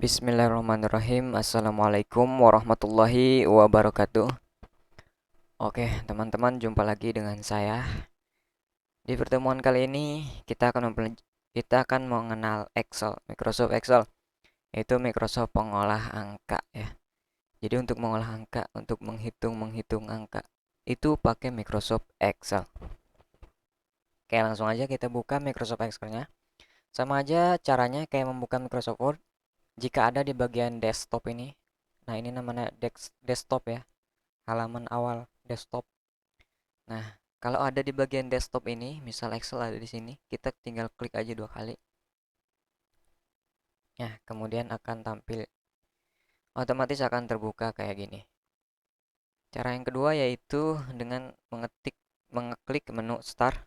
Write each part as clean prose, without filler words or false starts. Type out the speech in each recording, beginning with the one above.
Bismillahirrahmanirrahim. Assalamualaikum warahmatullahi wabarakatuh. Oke, teman-teman, jumpa lagi dengan saya. Di pertemuan kali ini kita akan mengenal Excel, Microsoft Excel. Yaitu Microsoft pengolah angka ya. Jadi untuk mengolah angka, untuk menghitung angka itu pakai Microsoft Excel. Oke, langsung aja kita buka Microsoft Excel-nya. Sama aja caranya kayak membuka Microsoft Word. Jika ada di bagian desktop ini. Nah, ini namanya desktop ya. Halaman awal desktop. Nah, kalau ada di bagian desktop ini, misal Excel ada di sini, kita tinggal klik aja 2 kali. Nah, kemudian akan tampil, otomatis akan terbuka kayak gini. Cara yang kedua yaitu dengan mengeklik menu Start,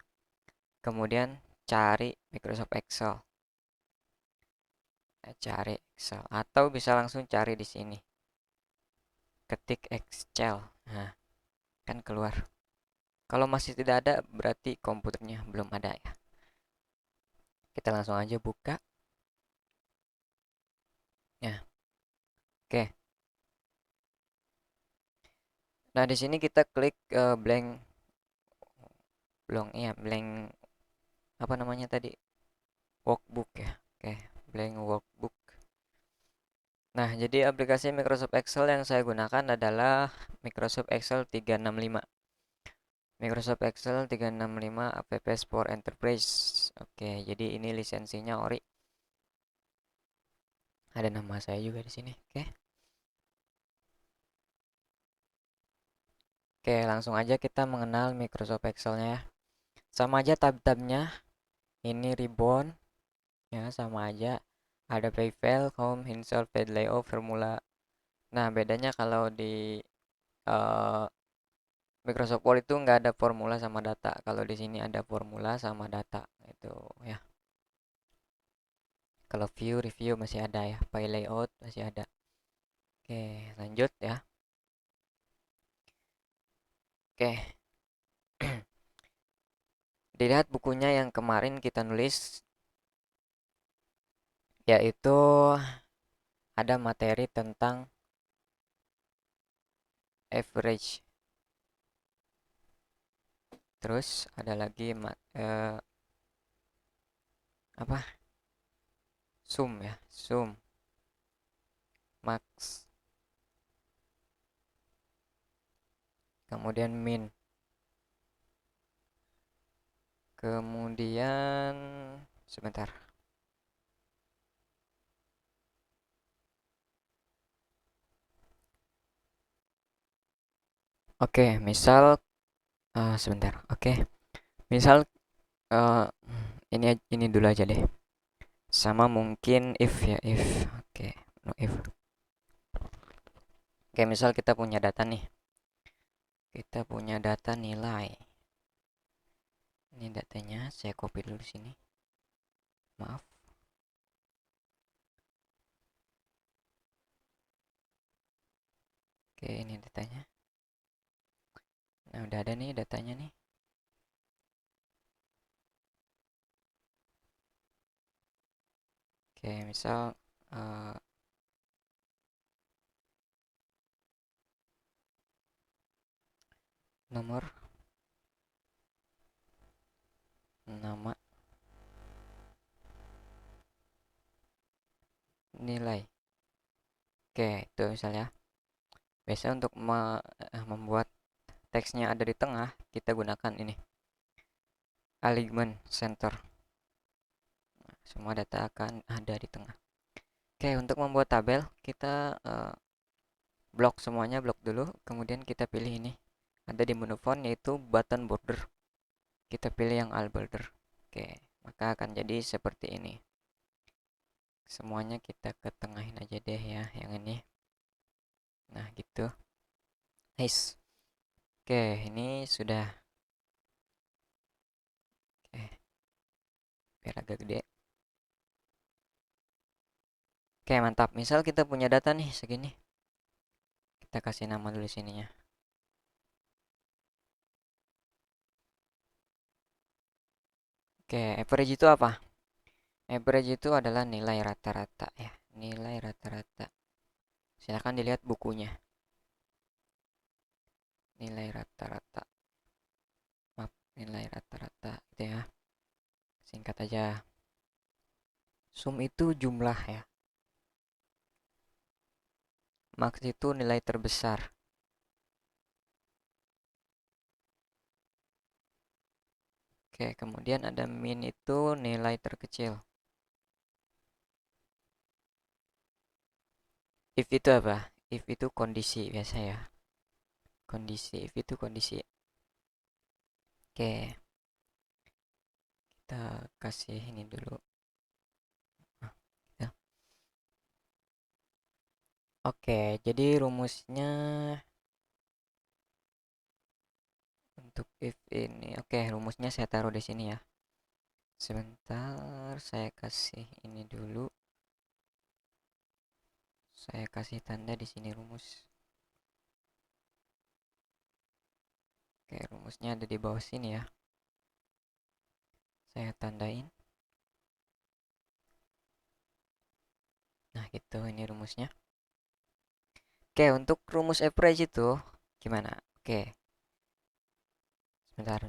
kemudian cari Microsoft Excel. Cari Excel atau bisa langsung cari di sini. Ketik Excel. Nah, kan keluar. Kalau masih tidak ada, berarti komputernya belum ada ya. Kita langsung aja buka. Ya, oke. Nah, di sini kita klik blank apa namanya tadi? Workbook ya. Oke, blank workbook. Nah, jadi aplikasi Microsoft Excel yang saya gunakan adalah Microsoft Excel 365. Microsoft Excel 365 Apps for Enterprise. Oke, jadi ini lisensinya ori. Ada nama saya juga di sini. Oke. Oke, langsung aja kita mengenal Microsoft Excel-nya ya. Sama aja tab-tabnya. Ini ribbon ya, sama aja. Ada pay file, home, insert, page layout, formula. Nah, bedanya kalau di eh, Microsoft Word itu nggak ada formula sama data. Kalau di sini ada formula sama data itu ya. Kalau view, review masih ada ya. File layout masih ada. Oke, lanjut ya. Oke, dilihat bukunya yang kemarin kita nulis, yaitu ada materi tentang average. Terus ada lagi apa? Sum ya, sum, max, kemudian min. Kemudian sebentar. Oke, misal sebentar. Oke, misal eh, ini dulu aja deh. Sama mungkin if ya, if. Oke, no if. Oke, misal kita punya data nih. Kita punya data nilai. Ini datanya, saya copy dulu sini. Maaf. Oke, ini datanya. Nah, udah ada nih datanya nih. Oke, misal eh, nomor, nama, nilai. Oke, itu misalnya. Biasanya untuk membuat teksnya ada di tengah, kita gunakan ini. Alignment center. Semua data akan ada di tengah. Oke, untuk membuat tabel, kita blok semuanya, blok dulu. Kemudian kita pilih ini. Ada di menu font yaitu button border. Kita pilih yang all border. Oke, maka akan jadi seperti ini. Semuanya kita ketengahin aja deh ya, yang ini. Nah, gitu. Nice. Oke, ini sudah. Oke, biar agak gede. Oke, mantap. Misal kita punya data nih segini. Kita kasih nama dulu sininya. Oke, average itu apa? Average itu adalah nilai rata-rata ya. nilai rata-rata. Silakan dilihat bukunya. Nilai rata-rata. Maaf, nilai rata-rata gitu ya. Singkat aja. Sum itu jumlah ya. Max itu nilai terbesar. Oke, kemudian ada min itu nilai terkecil. If itu apa? If itu kondisi biasa ya. Kondisi, if itu kondisi. Oke, kita kasih ini dulu. Nah, ya. Oke, jadi rumusnya untuk if ini. Oke, rumusnya saya taruh di sini ya. Sebentar, saya kasih ini dulu. Saya kasih tanda di sini rumus. Oke, rumusnya ada di bawah sini ya. Saya tandain. Nah, gitu ini rumusnya. Oke, untuk rumus average itu gimana? Oke, sebentar.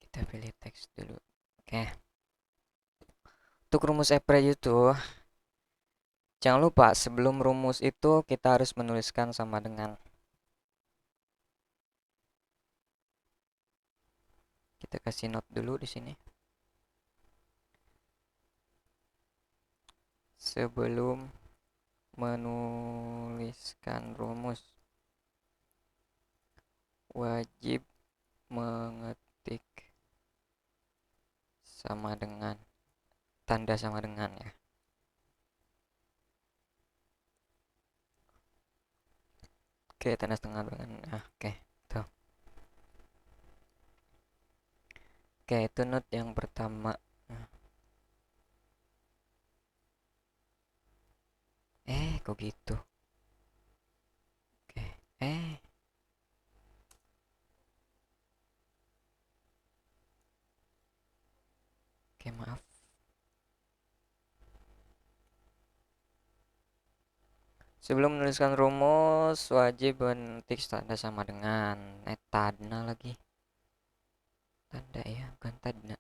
Kita pilih teks dulu. Oke. Untuk rumus average itu, jangan lupa sebelum rumus itu kita harus menuliskan sama dengan. Kita kasih note dulu di sini. Sebelum menuliskan rumus, wajib mengetik sama dengan, tanda sama dengan ya. Oke, tanda setengah dengan. Nah, oke, tuh. Oke, itu note yang pertama. Nah, kok gitu? Oke, oke, maaf. Sebelum menuliskan rumus, wajib mengetik tanda sama dengan. Tanda lagi. Tanda ya, bukan tanda.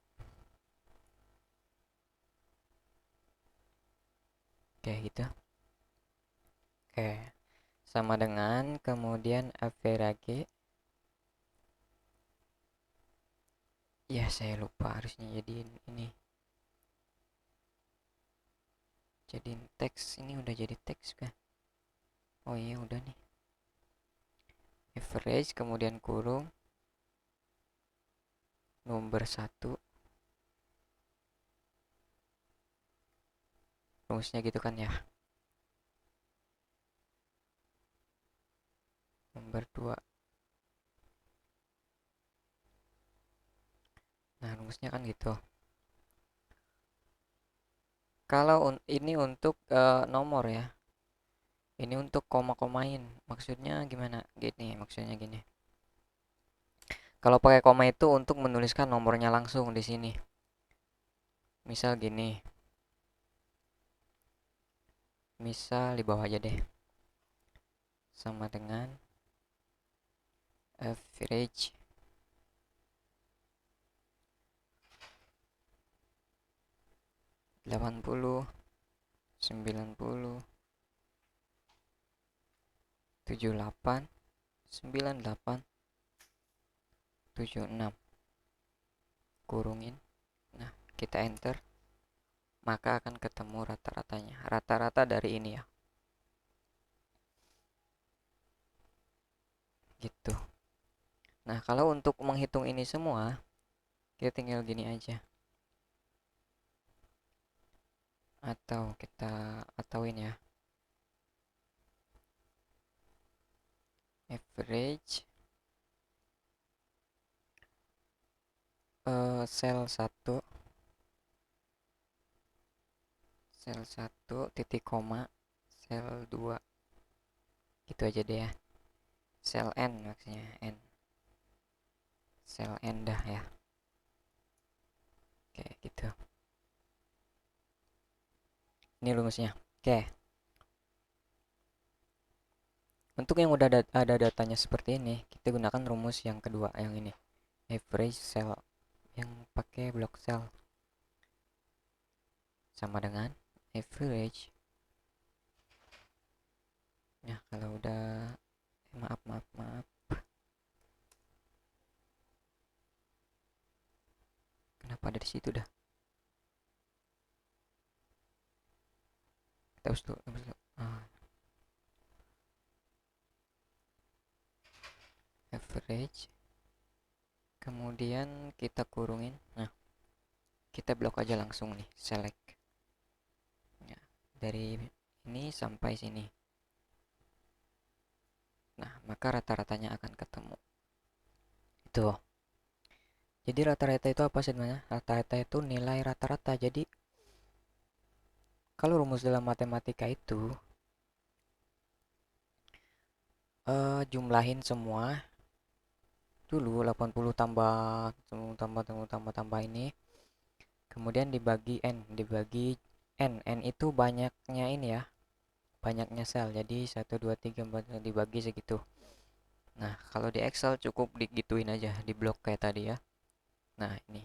Oke, gitu. Oke, sama dengan kemudian average. Ya, saya lupa harusnya jadiin ini. Jadiin teks, ini udah jadi teks kah? Oh iya, udah nih. Average, kemudian kurung. Nomor 1. Rumusnya gitu kan ya. Nomor 2. Nah, rumusnya kan gitu. Kalau ini untuk nomor ya. Ini untuk koma-komain. Maksudnya gimana? Gini, maksudnya gini. Kalau pakai koma itu untuk menuliskan nomornya langsung di sini. Misal gini. Misal di bawah aja deh. Sama dengan average delapan puluh, 90, 78, 98, 76. Kurungin. Nah, kita enter. Maka akan ketemu rata-ratanya. Rata-rata dari ini ya. Gitu. Nah, kalau untuk menghitung ini semua, kita tinggal gini aja. Atau kita atauin ya. Average sel 1, sel 1 titik koma, sel 2. Gitu aja deh ya. Sel n maksudnya n. Sel n dah ya. Oke, gitu. Ini rumusnya. Oke. Untuk yang udah ada datanya seperti ini, kita gunakan rumus yang kedua, yang ini. Average cell yang pakai block cell sama dengan average. Ya, kalau udah maaf. Kenapa ada di situ dah? Kita harus dulu. Average. Kemudian kita kurungin. Nah, kita blok aja langsung nih, select. Ya, dari ini sampai sini. Nah, maka rata-ratanya akan ketemu. Itu. Jadi rata-rata itu apa sebenarnya? Rata-rata itu nilai rata-rata. Jadi kalau rumus dalam matematika itu jumlahin semua dulu 80 tambah ini, kemudian dibagi n itu banyaknya ini ya, banyaknya sel. Jadi 1 2 3 4 dibagi segitu. Nah, kalau di Excel cukup digituin aja, di blok kayak tadi ya. Nah, ini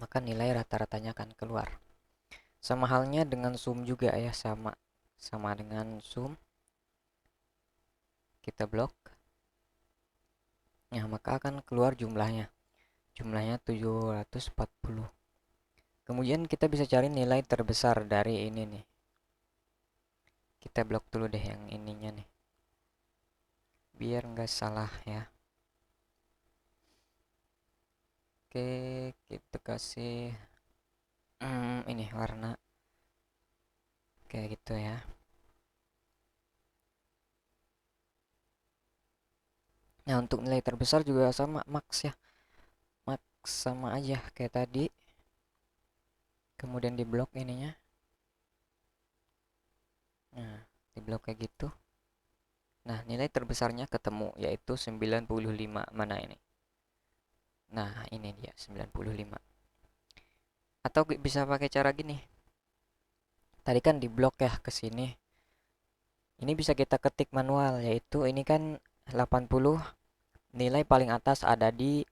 maka nilai rata-ratanya akan keluar. Sama halnya dengan sum juga ya, sama dengan sum. Kita blok. Nah, maka akan keluar jumlahnya. Jumlahnya 740. Kemudian kita bisa cari nilai terbesar dari ini nih. Kita blok dulu deh yang ininya nih. Biar nggak salah ya. Oke, kita kasih ini warna kayak gitu ya. Nah, untuk nilai terbesar juga sama max ya. Max sama aja kayak tadi. Kemudian di blok ininya. Nah, di blok kayak gitu. Nah, nilai terbesarnya ketemu yaitu 95. Mana ini? Nah, ini dia 95. Atau bisa pakai cara gini. Tadi kan di blok ya ke sini. Ini bisa kita ketik manual, yaitu ini kan 80, nilai paling atas ada di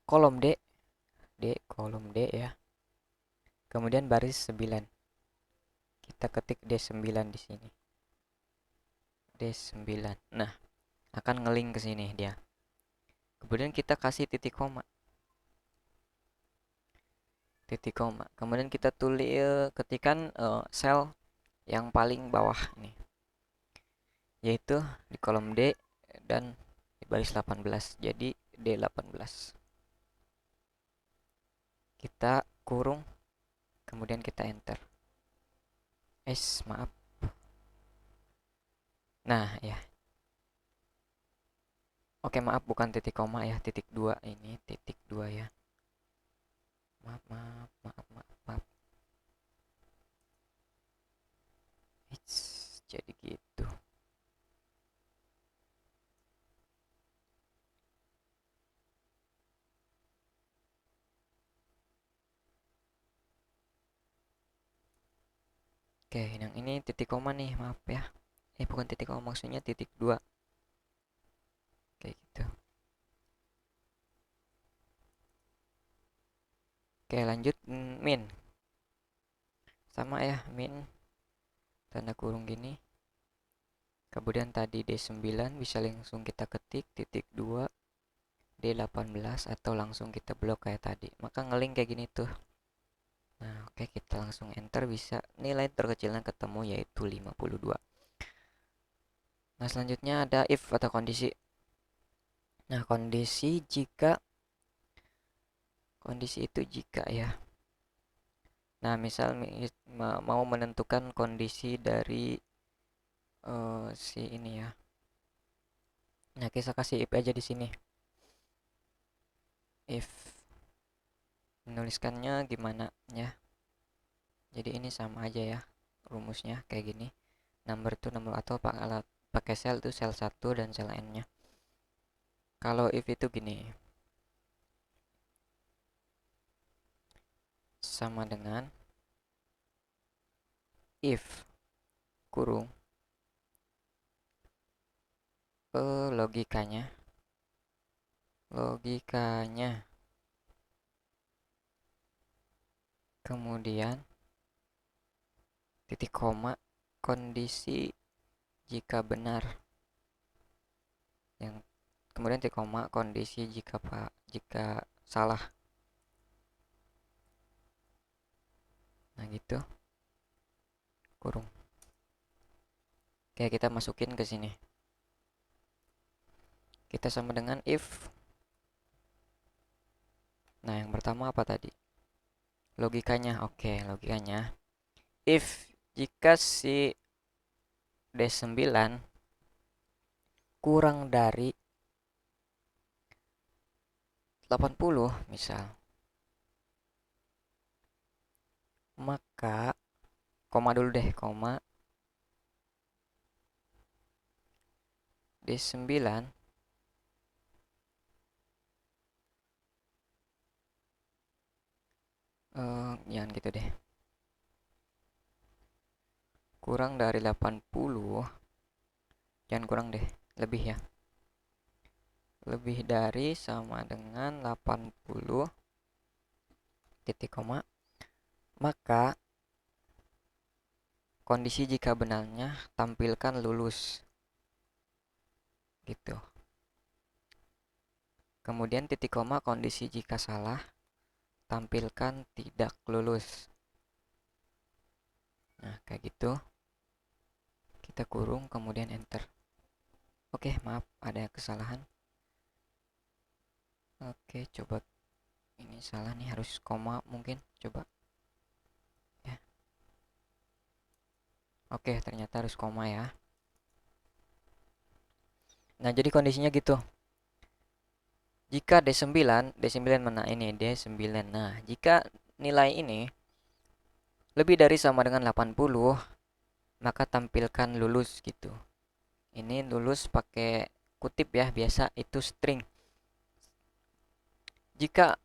kolom kolom D ya. Kemudian baris 9. Kita ketik D9 di sini. D9. Nah, akan ngeling ke sini dia. Kemudian kita kasih titik koma. Titik koma. Kemudian kita tulis ketikan sel yang paling bawah ini, yaitu di kolom D dan di baris 18. Jadi D18. Kita kurung, kemudian kita enter. Maaf. Nah, ya. Oke, maaf, bukan titik koma ya, titik 2 ini, titik 2 ya. Maaf. Jadi gitu. Oke, yang ini titik koma nih, maaf ya. Bukan titik koma, maksudnya titik 2. Kayak gitu. Oke, lanjut min. Sama ya, min tanda kurung gini. Kemudian tadi D9 bisa langsung kita ketik titik 2 D18 atau langsung kita blok kayak tadi. Maka ngeling kayak gini tuh. Nah, oke, kita langsung enter, bisa nilai terkecilnya ketemu yaitu 52. Nah, selanjutnya ada if atau kondisi. Nah, kondisi itu jika ya. Nah, misal mau menentukan kondisi dari si ini ya. Nah, kita kasih if aja di sini. If menuliskannya gimana ya. Jadi ini sama aja ya rumusnya kayak gini. Number to number atau pakai sel tuh sel 1 dan sel n-nya. Kalau if itu gini. Sama dengan if kurung logikanya kemudian titik koma kondisi jika benar, yang kemudian titik koma kondisi jika salah. Nah gitu, kurung. Oke, kita masukin ke sini. Kita sama dengan if. Nah, yang pertama apa tadi? Logikanya. Oke, logikanya. If jika si D9 kurang dari 80 misal, maka koma dulu deh, koma D9 jangan gitu deh. Kurang dari 80, jangan kurang deh, lebih ya. Lebih dari sama dengan 80 titik koma, maka kondisi jika benarnya tampilkan lulus. Gitu. Kemudian titik koma kondisi jika salah tampilkan tidak lulus. Nah, kayak gitu. Kita kurung kemudian enter. Oke, maaf ada kesalahan. Oke, coba ini salah nih, harus koma mungkin. Coba. Ya. Oke, ternyata harus koma ya. Nah, jadi kondisinya gitu. Jika D9 mana ini? D9. Nah, jika nilai ini lebih dari sama dengan 80, maka tampilkan lulus gitu. Ini lulus pakai kutip ya, biasa itu string. Jika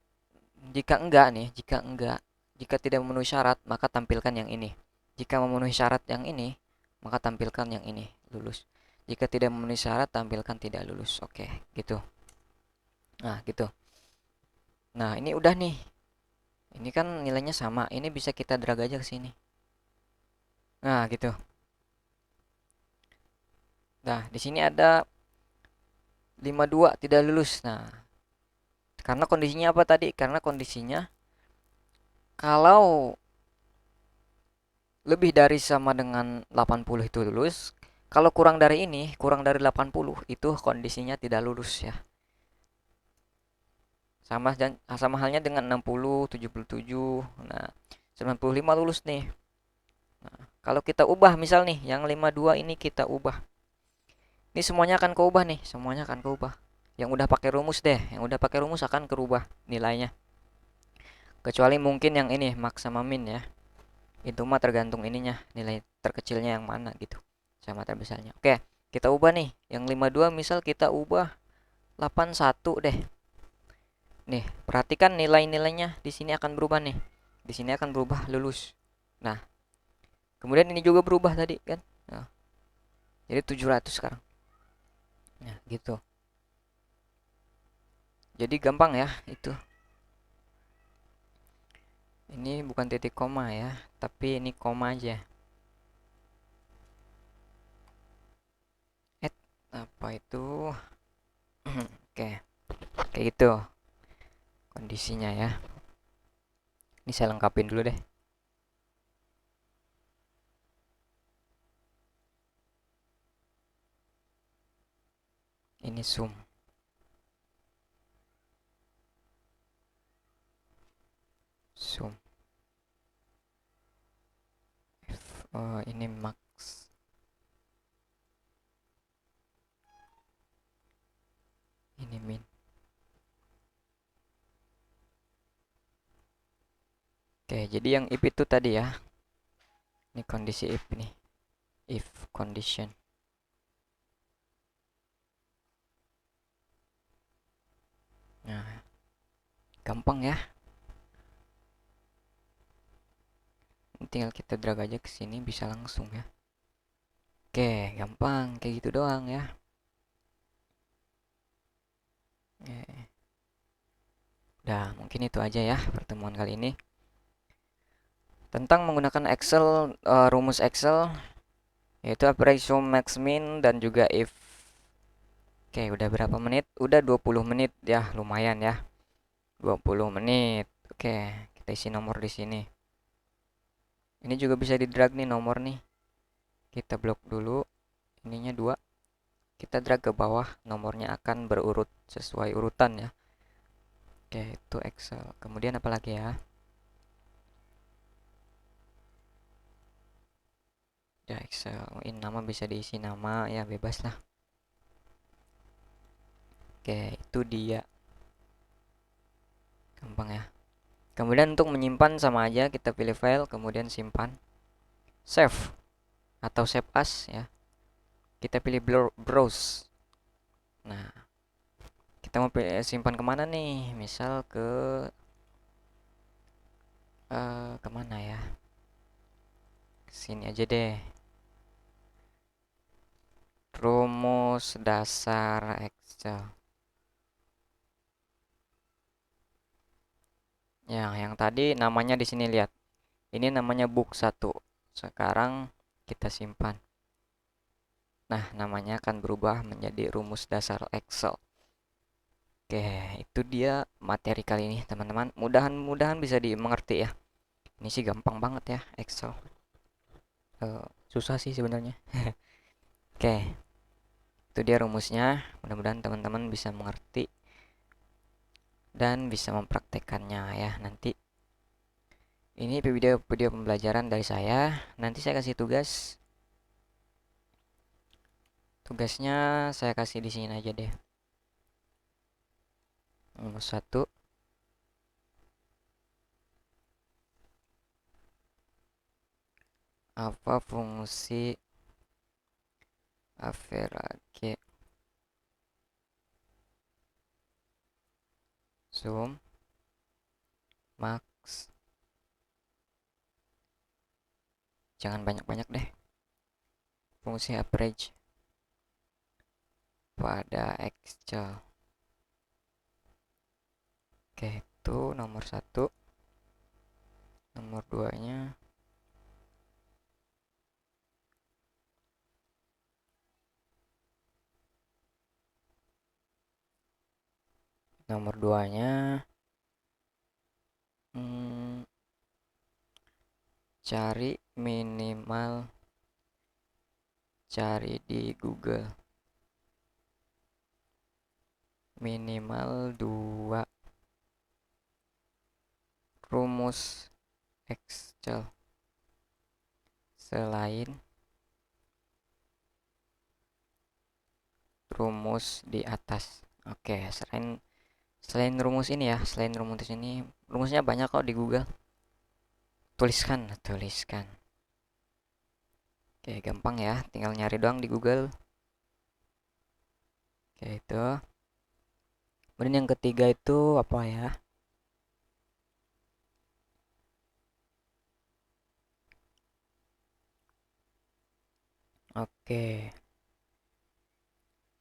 jika enggak nih, jika tidak memenuhi syarat, maka tampilkan yang ini. Jika memenuhi syarat yang ini, maka tampilkan yang ini, lulus. Jika tidak memenuhi syarat, tampilkan tidak lulus. Oke, gitu. Nah, gitu. Nah, ini udah nih. Ini kan nilainya sama. Ini bisa kita drag aja ke sini. Nah, gitu. Nah, di sini ada 52 tidak lulus. Nah, karena kondisinya apa tadi? Karena kondisinya kalau lebih dari sama dengan 80 itu lulus. Kalau kurang dari ini, kurang dari 80 itu kondisinya tidak lulus ya. Sama halnya dengan 60, 77. Nah, 95 lulus nih. Nah, kalau kita ubah misal nih, yang 52 ini kita ubah. Ini semuanya akan keubah nih, semuanya akan keubah. Yang udah pakai rumus deh, yang udah pakai rumus akan kerubah nilainya. Kecuali mungkin yang ini max sama min ya. Itu mah tergantung ininya, nilai terkecilnya yang mana gitu. Sama terbesarnya. Oke, kita ubah nih. Yang 52 misal kita ubah 81 deh. Nih, perhatikan nilai-nilainya di sini akan berubah nih. Di sini akan berubah lulus. Nah, kemudian ini juga berubah tadi kan. Nah, jadi 700 sekarang. Nah, gitu. Jadi gampang ya itu. Ini bukan titik koma ya, tapi ini koma aja. Apa itu? Oke, kayak gitu kondisinya ya. Ini saya lengkapin dulu deh. Ini zoom. Zoom. Oh, ini max. Ini min. Oke, jadi yang if itu tadi ya. Ini kondisi if nih. If condition. Nah, gampang ya. tinggal kita drag aja ke sini bisa langsung ya. Oke, gampang kayak gitu doang ya. Oke. Udah, mungkin itu aja ya pertemuan kali ini tentang menggunakan Excel, rumus Excel yaitu average sum max min dan juga if. Oke, udah berapa menit? Udah 20 menit ya, lumayan ya. 20 menit. Oke, kita isi nomor di sini. Ini juga bisa di drag nih nomor nih. Kita blok dulu. Ininya 2. Kita drag ke bawah, nomornya akan berurut sesuai urutan ya. Oke, itu Excel. Kemudian apa lagi ya? Ya Excel. Ini nama bisa diisi nama ya, bebas lah. Oke, itu dia. Gampang ya. Kemudian untuk menyimpan sama aja kita pilih file, kemudian simpan. Save atau save as ya. Kita pilih browse. Nah, kita mau simpan kemana nih? Misal ke kemana ya? Sini aja deh. Rumus dasar Excel. Ya, yang tadi namanya di sini lihat. Ini namanya book 1. Sekarang kita simpan. Nah, namanya akan berubah menjadi rumus dasar Excel. Oke, itu dia materi kali ini, teman-teman. Mudahan bisa dimengerti ya. Ini sih gampang banget ya, Excel. Susah sih sebenarnya. Oke, itu dia rumusnya. Mudah-mudahan teman-teman bisa mengerti dan bisa mempraktekannya ya nanti. Ini video pembelajaran dari saya. Nanti saya kasih tugas. Tugasnya saya kasih di sini aja deh. Nomor 1. Apa fungsi average sum max? Jangan banyak-banyak deh. Fungsi average pada Excel. Oke, itu nomor 1. Nomor 2-nya nomor 2-nya cari minimal, cari di Google minimal 2 rumus Excel selain rumus di atas. Oke, selain rumus ini ya, selain rumus ini, rumusnya banyak kok di Google. Tuliskan. Oke, gampang ya, tinggal nyari doang di Google. Oke, itu. Kemudian yang ketiga itu apa ya? Oke.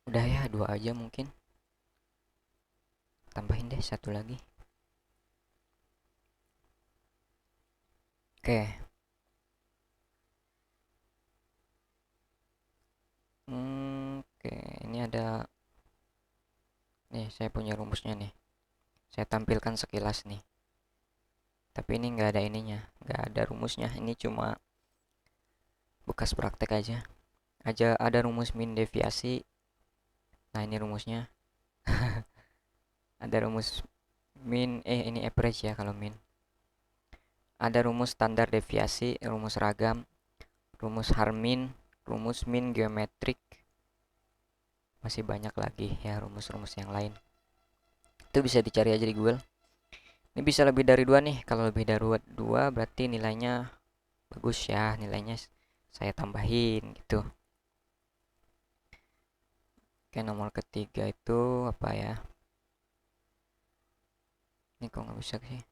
Udah ya, 2 aja mungkin. Tambahin deh 1 lagi. Oke. Oke, ini ada. Nih, saya punya rumusnya nih. Saya tampilkan sekilas nih. Tapi ini nggak ada ininya, nggak ada rumusnya. Ini cuma bekas praktek aja. Ada rumus min deviasi. Nah, ini rumusnya. Ada rumus min, ini average ya kalau min. Ada rumus standar deviasi, rumus ragam, rumus Harmin, rumus min geometrik. Masih banyak lagi ya rumus-rumus yang lain. Itu bisa dicari aja di Google. Ini bisa lebih dari 2 nih. Kalau lebih dari 2 berarti nilainya bagus ya. Nilainya saya tambahin gitu. Oke, nomor ketiga itu apa ya? Ini kok nggak bisa sih?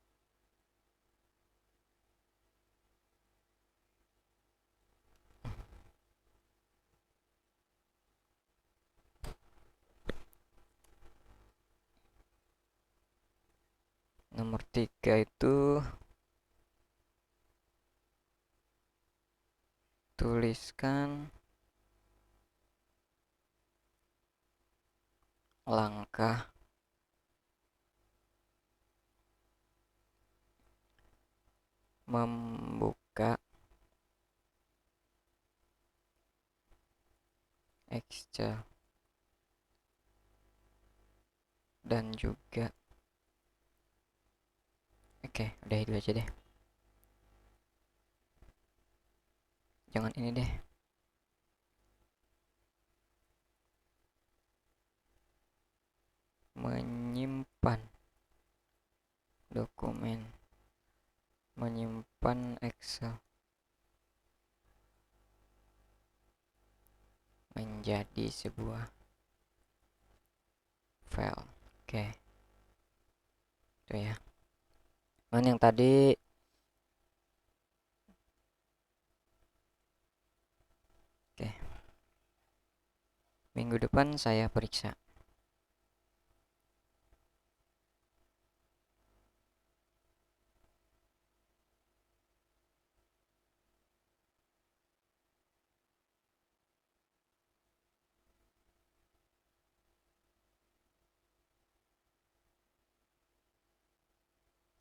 nomor 3 itu tuliskan langkah membuka Excel dan juga oke, udah itu aja deh. Jangan ini deh. Menyimpan dokumen, menyimpan Excel menjadi sebuah file. Oke, itu ya. Dan yang tadi oke, minggu depan saya periksa.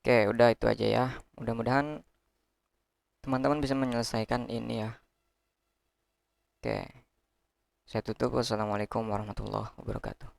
Oke, udah itu aja ya. Mudah-mudahan teman-teman bisa menyelesaikan ini ya. Oke, saya tutup. Wassalamualaikum warahmatullahi wabarakatuh.